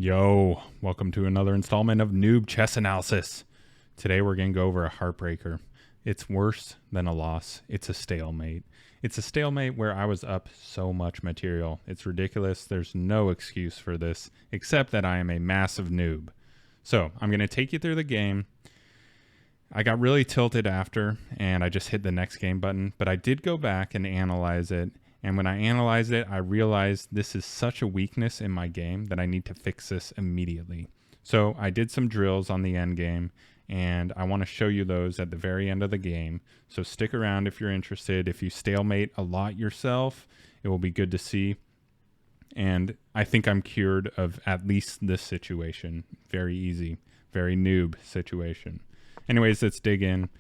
Yo, welcome to another installment of Noob Chess Analysis. Today we're going to go over a heartbreaker. It's worse than a loss. It's a stalemate. It's a stalemate where I was up so much material. It's ridiculous. There's no excuse for this except that I am a massive noob. So I'm going to take you through the game. I got really tilted after and I just hit the next game button, but I did go back and analyze it. And when I analyzed it, I realized this is such a weakness in my game that I need to fix this immediately. So I did some drills on the end game, and I want to show you those at the very end of the game. So stick around if you're interested. If you stalemate a lot yourself, it will be good to see. And I think I'm cured of at least this situation. Very easy, very noob situation. Anyways, let's dig in.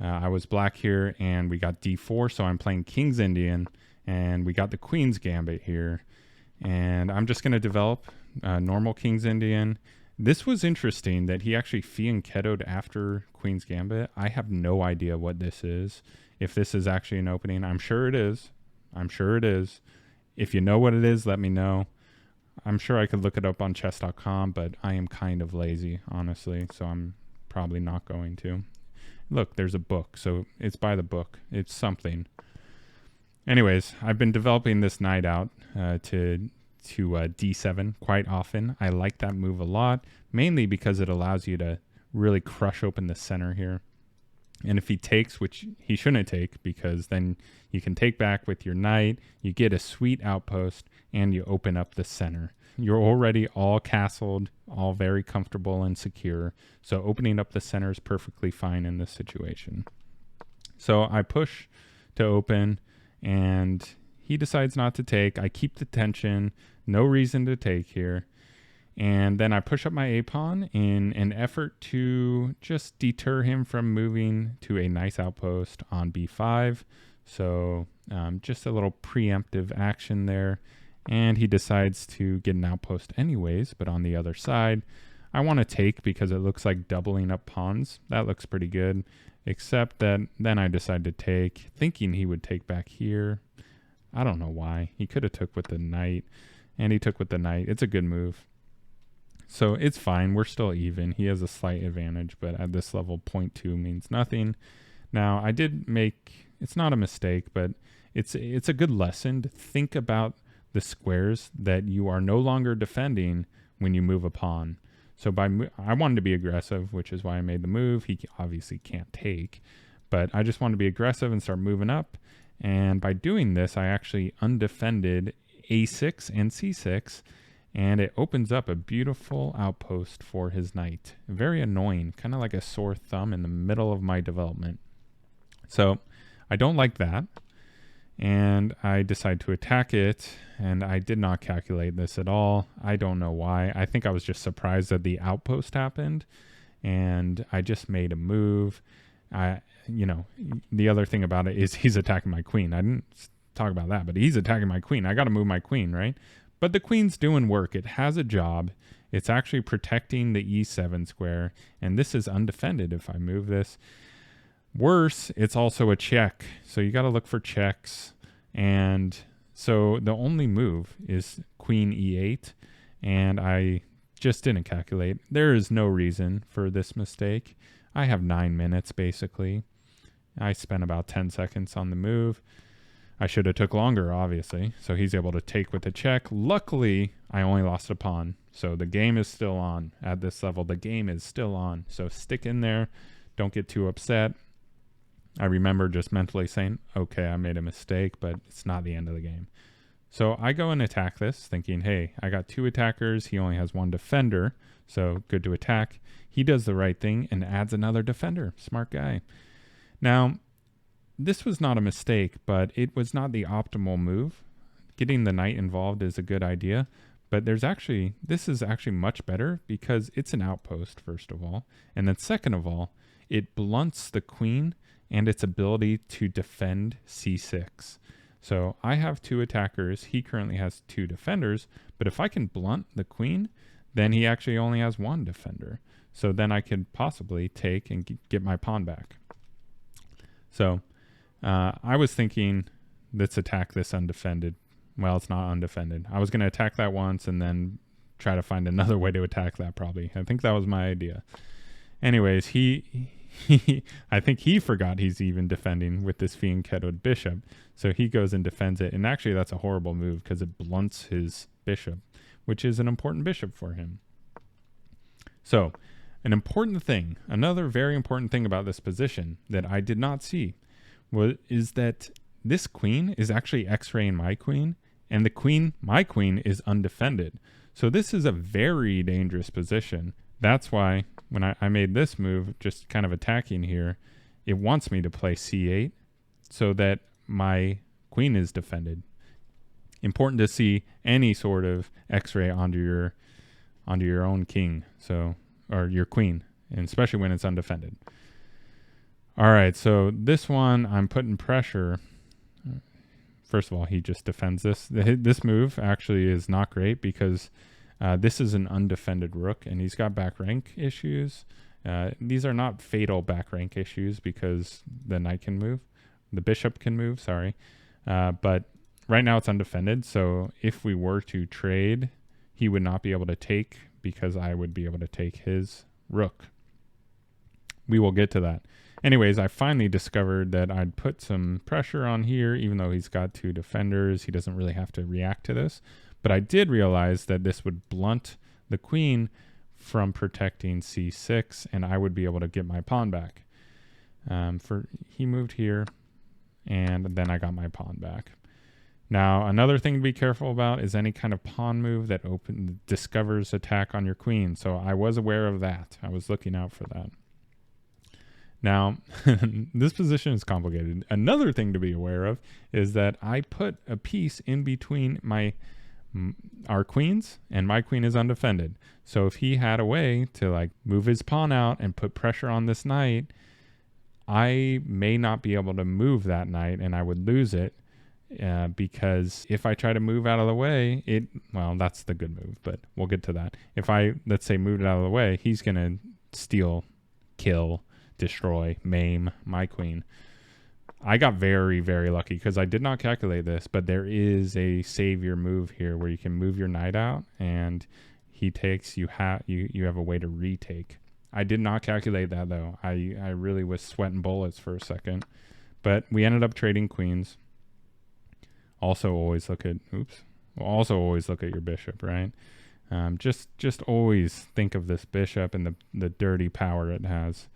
I was black here, and we got d4, so I'm playing King's Indian. And we got the Queen's Gambit here. And I'm just going to develop normal King's Indian. This was interesting that he actually fianchettoed after Queen's Gambit. I have no idea what this is. If this is actually an opening, I'm sure it is. I'm sure it is. If you know what it is, let me know. I'm sure I could look it up on chess.com, but I am kind of lazy, honestly. So I'm probably not going to. Look, there's a book. So it's by the book. It's something. Anyways, I've been developing this knight out to d7 quite often. I like that move a lot, mainly because it allows you to really crush open the center here. And if he takes, which he shouldn't take, because then you can take back with your knight, you get a sweet outpost, and you open up the center. You're already all castled, all very comfortable and secure. So opening up the center is perfectly fine in this situation. So I push to open. And he decides not to take. I keep the tension. No reason to take here. And then I push up my a-pawn in an effort to just deter him from moving to a nice outpost on b5. So just a little preemptive action there. And he decides to get an outpost anyways. But on the other side, I want to take because it looks like doubling up pawns. That looks pretty good. Except that then I decided to take, thinking he would take back here. I don't know why. He could have took with the knight, and he took with the knight. It's a good move. So it's fine. We're still even. He has a slight advantage, but at this level, 0.2 means nothing. Now, I did make, it's not a mistake, but it's a good lesson to think about the squares that you are no longer defending when you move a pawn. So I wanted to be aggressive, which is why I made the move. He obviously can't take, but I just wanted to be aggressive and start moving up. And by doing this, I actually undefended a6 and c6, and it opens up a beautiful outpost for his knight. Very annoying, kind of like a sore thumb in the middle of my development. So I don't like that. And I decide to attack it, and I did not calculate this at all. I don't know why. I think I was just surprised that the outpost happened, and I just made a move. The other thing about it is he's attacking my queen. I didn't talk about that, but he's attacking my queen. I got to move my queen, right? But the queen's doing work. It has a job. It's actually protecting the e7 square, and this is undefended if I move this. Worse, it's also a check. So you got to look for checks. And so the only move is queen e8. And I just didn't calculate. There is no reason for this mistake. I have 9 minutes basically. I spent about 10 seconds on the move. I should have took longer, obviously. So he's able to take with the check. Luckily, I only lost a pawn. So the game is still on at this level. The game is still on. So stick in there. Don't get too upset. I remember just mentally saying, okay, I made a mistake, but it's not the end of the game. So I go and attack this thinking, hey, I got 2 attackers. He only has 1 defender, so good to attack. He does the right thing and adds another defender. Smart guy. Now, this was not a mistake, but it was not the optimal move. Getting the knight involved is a good idea, but this is actually much better because it's an outpost, first of all. And then second of all, it blunts the queen and its ability to defend c6. So I have 2 attackers. He currently has 2 defenders. But if I can blunt the queen, then he actually only has 1 defender. So then I could possibly take and get my pawn back. So I was thinking, let's attack this undefended. Well, it's not undefended. I was going to attack that once and then try to find another way to attack that probably. I think that was my idea. Anyways, I think he forgot he's even defending with this Fiend Kettled Bishop. So he goes and defends it. And actually, that's a horrible move because it blunts his bishop, which is an important bishop for him. So an important thing, another very important thing about this position that I did not see is that this queen is actually X-raying my queen, and my queen is undefended. So this is a very dangerous position. That's why when I made this move, just kind of attacking here, it wants me to play c8 so that my queen is defended. Important to see any sort of X-ray onto your own king, or your queen, and especially when it's undefended. All right, so this one I'm putting pressure. First of all, he just defends this. This move actually is not great because this is an undefended rook, and he's got back rank issues. These are not fatal back rank issues because the knight can move. The bishop can move, sorry. But right now it's undefended, so if we were to trade, he would not be able to take because I would be able to take his rook. We will get to that. Anyways, I finally discovered that I'd put some pressure on here, even though he's got two defenders. He doesn't really have to react to this. But I did realize that this would blunt the queen from protecting c6, and I would be able to get my pawn back. He moved here, and then I got my pawn back. Now, another thing to be careful about is any kind of pawn move that discovers attack on your queen. So I was aware of that. I was looking out for that. Now, this position is complicated. Another thing to be aware of is that I put a piece in between our queens, and my queen is undefended. So if he had a way to like move his pawn out and put pressure on this knight, I may not be able to move that knight, and I would lose it. Because if I try to move out of the way, that's the good move, but we'll get to that. If I, let's say, moved it out of the way, he's going to steal, kill, destroy, maim my queen. I got very, very lucky because I did not calculate this, but there is a savior move here where you can move your knight out and he takes, you have a way to retake. I did not calculate that though. I really was sweating bullets for a second, but we ended up trading queens. Also always look at your bishop, right? Just always think of this bishop and the dirty power it has.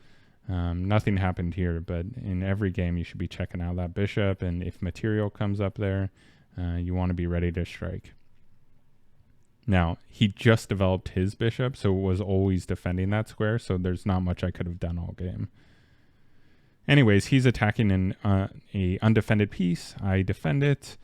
Nothing happened here, but in every game you should be checking out that bishop, and if material comes up there, you want to be ready to strike. Now, he just developed his bishop, so it was always defending that square, so there's not much I could have done all game. Anyways, he's attacking a undefended piece. I defend it.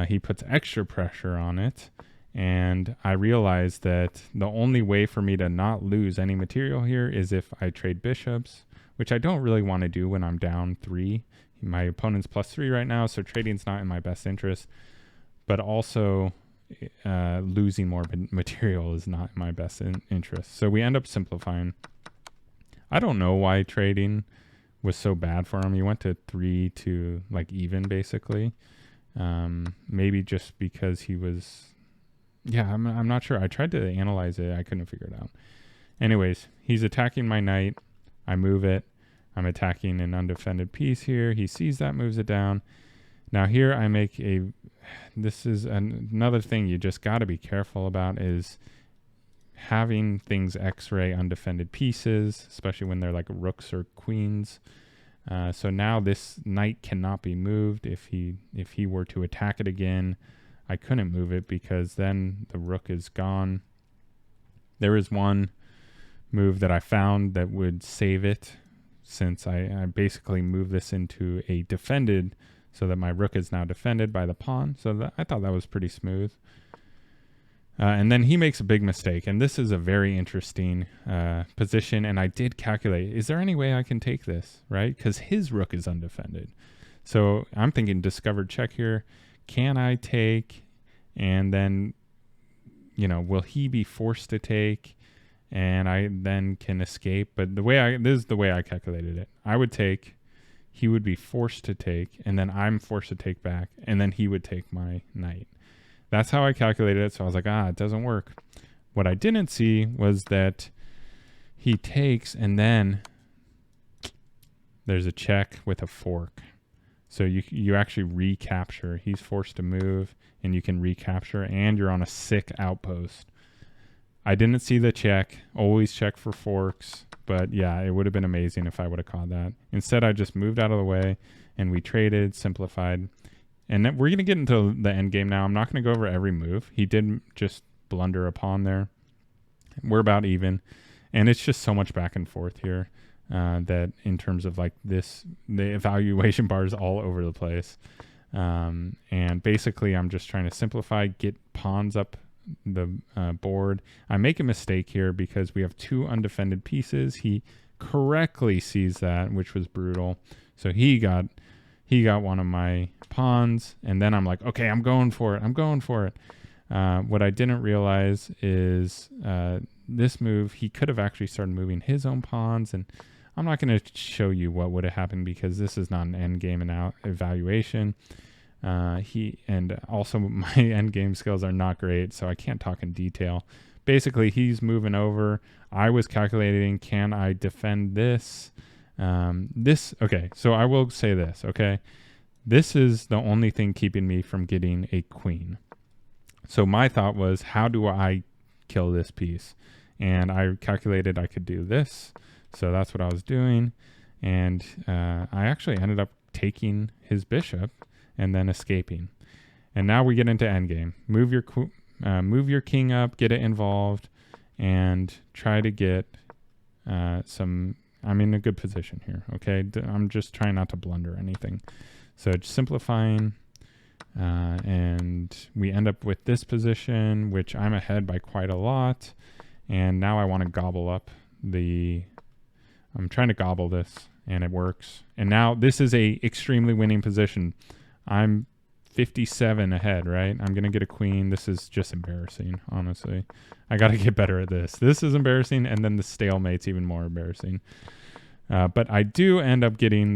He puts extra pressure on it. And I realized that the only way for me to not lose any material here is if I trade bishops, which I don't really want to do when I'm down 3. My opponent's +3 right now, so trading's not in my best interest. But also losing more material is not in my best interest. So we end up simplifying. I don't know why trading was so bad for him. He went to 3 to like even basically. Maybe just because he was, I'm not sure. I tried to analyze it. I couldn't figure it out. Anyways, he's attacking my knight. I move it. I'm attacking an undefended piece here. He sees that, moves it down. Now here I make this is another thing you just got to be careful about is having things X-ray undefended pieces, especially when they're like rooks or queens. So now this knight cannot be moved. If he were to attack it again, I couldn't move it because then the rook is gone. There is one move that I found that would save it, since I basically move this into a defended, so that my rook is now defended by the pawn. So I thought that was pretty smooth. And then he makes a big mistake, and this is a very interesting position, and I did calculate, is there any way I can take this, right? Because his rook is undefended. So I'm thinking discovered check here. Can I take, and then, will he be forced to take, and I then can escape? But this is the way I calculated it. I would take, he would be forced to take, and then I'm forced to take back, and then he would take my knight. That's how I calculated it. So I was like, it doesn't work. What I didn't see was that he takes and then there's a check with a fork. So you actually recapture. He's forced to move and you can recapture and you're on a sick outpost. I didn't see the check. Always check for forks. But yeah, it would have been amazing if I would have caught that. Instead, I just moved out of the way and we traded, simplified. And then we're going to get into the end game now. I'm not going to go over every move. He did just blunder a pawn there. We're about even. And it's just so much back and forth here that in terms of like this, the evaluation bar is all over the place. And basically, I'm just trying to simplify, get pawns up the board. I make a mistake here because we have two undefended pieces. He correctly sees that, which was brutal. So he got one of my pawns, and then I'm like, okay, I'm going for it. What I didn't realize is this move, he could have actually started moving his own pawns, and I'm not going to show you what would have happened because this is not an end game evaluation. And also my end game skills are not great, so I can't talk in detail. Basically, he's moving over. I was calculating, can I defend this? Okay, so I will say this, okay? This is the only thing keeping me from getting a queen. So my thought was, how do I kill this piece? And I calculated I could do this. So that's what I was doing. And I actually ended up taking his bishop and then escaping. And now we get into endgame. Move your king up, get it involved, and try to get I'm in a good position here, okay? I'm just trying not to blunder anything. So just simplifying, and we end up with this position, which I'm ahead by quite a lot. And now I want to gobble up I'm trying to gobble this, and it works. And now this is a extremely winning position. I'm 57 ahead, right? I'm going to get a queen. This is just embarrassing, honestly. I got to get better at this. This is embarrassing, and then the stalemate's even more embarrassing. But I do end up getting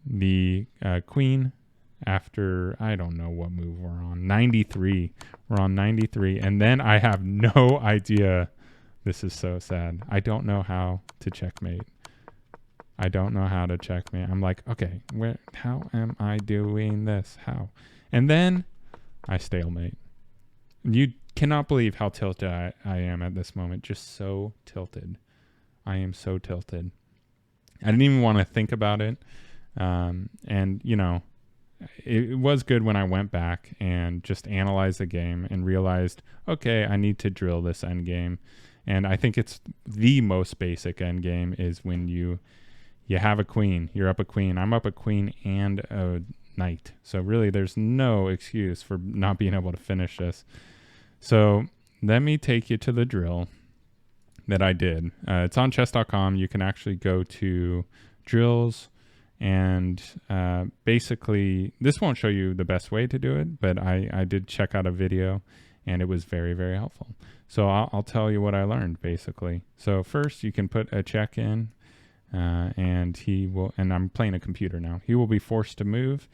the queen after, I don't know what move we're on. 93. We're on 93, and then I have no idea. This is so sad. I don't know how to checkmate. I'm like, okay, how am I doing this? How? And then I stalemate. You cannot believe how tilted I am at this moment. Just so tilted. I am so tilted. I didn't even want to think about it. And, you know, it was good when I went back and just analyzed the game and realized, okay, I need to drill this end game. And I think it's the most basic end game is when you have a queen, you're up a queen. I'm up a queen and a knight. So really there's no excuse for not being able to finish this. So let me take you to the drill that I did. It's on chess.com. You can actually go to drills and basically this won't show you the best way to do it, but I did check out a video and it was very, very helpful. So I'll tell you what I learned basically. So first you can put a check in. And I'm playing a computer now. He will be forced to move.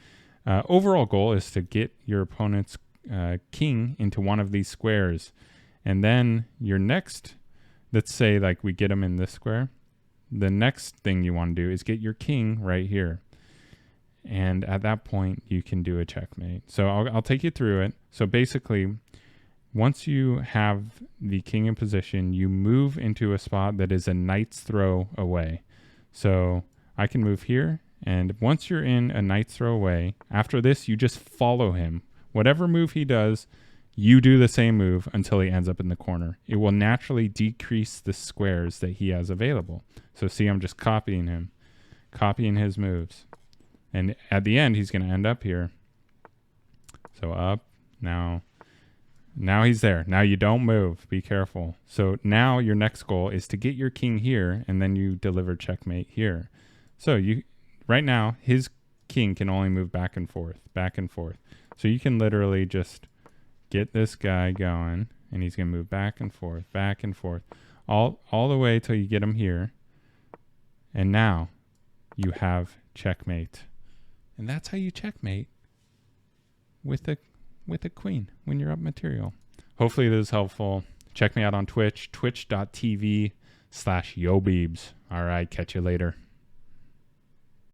Overall goal is to get your opponent's king into one of these squares. And then your next, let's say like we get him in this square. The next thing you want to do is get your king right here. And at that point, you can do a checkmate. So I'll take you through it. So basically, once you have the king in position, you move into a spot that is a knight's throw away. So I can move here, and once you're in a knight's throw away, after this, you just follow him. Whatever move he does, you do the same move until he ends up in the corner. It will naturally decrease the squares that he has available. So see, I'm just copying him, copying his moves. And at the end, he's going to end up here. So up, now he's there. Now you don't move. Be careful. So now your next goal is to get your king here, and then you deliver checkmate here. So right now, his king can only move back and forth, back and forth. So you can literally just get this guy going, and he's going to move back and forth, all the way till you get him here. And now you have checkmate. And that's how you checkmate with a queen when you're up material. Hopefully this is helpful. Check me out on Twitch, twitch.tv/yobeebs. All right, catch you later.